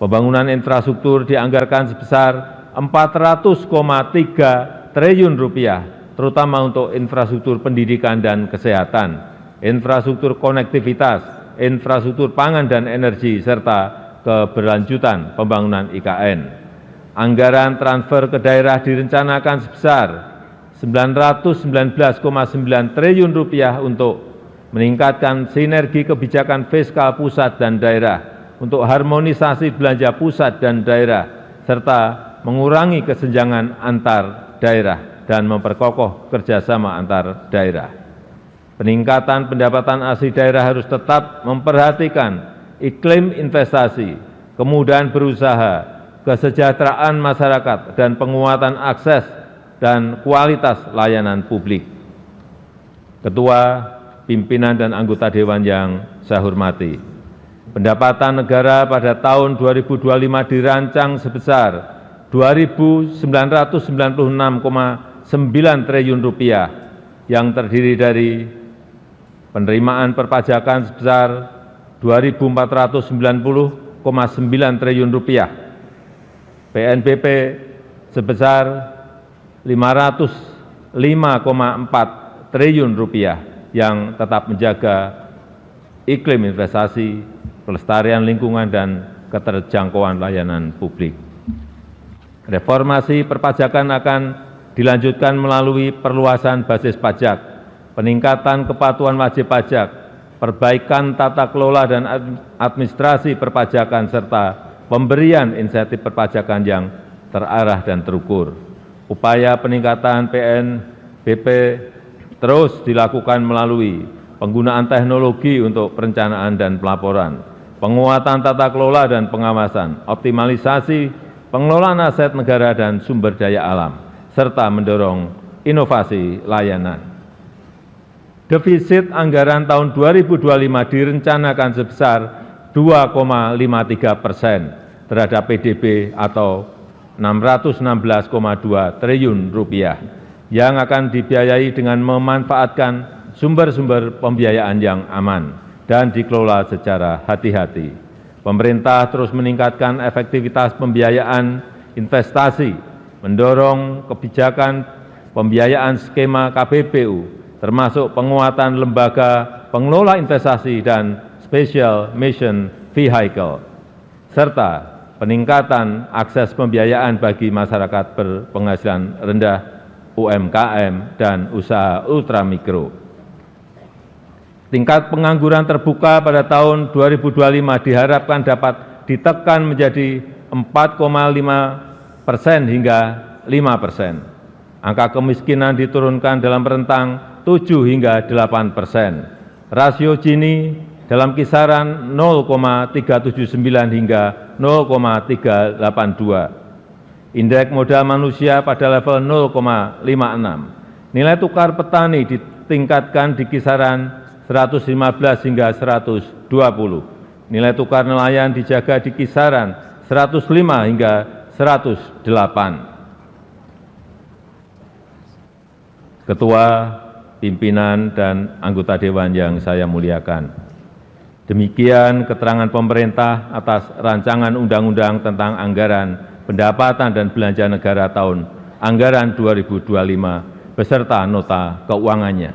Pembangunan infrastruktur dianggarkan sebesar 400,3 triliun rupiah, terutama untuk infrastruktur pendidikan dan kesehatan, infrastruktur konektivitas, infrastruktur pangan dan energi, serta keberlanjutan pembangunan IKN. Anggaran transfer ke daerah direncanakan sebesar 919,9 triliun rupiah untuk meningkatkan sinergi kebijakan fiskal pusat dan daerah, untuk harmonisasi belanja pusat dan daerah, serta mengurangi kesenjangan antar daerah dan memperkokoh kerjasama antar daerah. Peningkatan pendapatan asli daerah harus tetap memperhatikan iklim investasi, kemudahan berusaha, kesejahteraan masyarakat, dan penguatan akses dan kualitas layanan publik. Ketua, pimpinan, dan anggota Dewan yang saya hormati, pendapatan negara pada tahun 2025 dirancang sebesar 2.996,9 triliun rupiah yang terdiri dari penerimaan perpajakan sebesar 2.490,9 triliun rupiah, PNBP sebesar 505,4 triliun rupiah yang tetap menjaga iklim investasi, pelestarian lingkungan, dan keterjangkauan layanan publik. Reformasi perpajakan akan dilanjutkan melalui perluasan basis pajak, peningkatan kepatuhan wajib pajak, perbaikan tata kelola dan administrasi perpajakan, serta pemberian insentif perpajakan yang terarah dan terukur. Upaya peningkatan PNBP terus dilakukan melalui penggunaan teknologi untuk perencanaan dan pelaporan, penguatan tata kelola dan pengawasan, optimalisasi pengelolaan aset negara dan sumber daya alam, serta mendorong inovasi layanan. Defisit anggaran tahun 2025 direncanakan sebesar 2,53% terhadap PDB atau 616,2 triliun rupiah yang akan dibiayai dengan memanfaatkan sumber-sumber pembiayaan yang aman dan dikelola secara hati-hati. Pemerintah terus meningkatkan efektivitas pembiayaan investasi, mendorong kebijakan pembiayaan skema KPBU, termasuk penguatan lembaga pengelola investasi dan special mission vehicle, serta peningkatan akses pembiayaan bagi masyarakat berpenghasilan rendah, UMKM, dan usaha ultramikro. Tingkat pengangguran terbuka pada tahun 2025 diharapkan dapat ditekan menjadi 4,5% hingga 5%. Angka kemiskinan diturunkan dalam rentang 7 hingga 8%. Rasio Gini dalam kisaran 0,379 hingga 0,382. Indeks modal manusia pada level 0,56. Nilai tukar petani ditingkatkan di kisaran 115 hingga 120. Nilai tukar nelayan dijaga di kisaran 105 hingga 108. Ketua, pimpinan, dan anggota Dewan yang saya muliakan, demikian keterangan pemerintah atas rancangan undang-undang tentang anggaran pendapatan dan belanja negara tahun anggaran 2025 beserta nota keuangannya.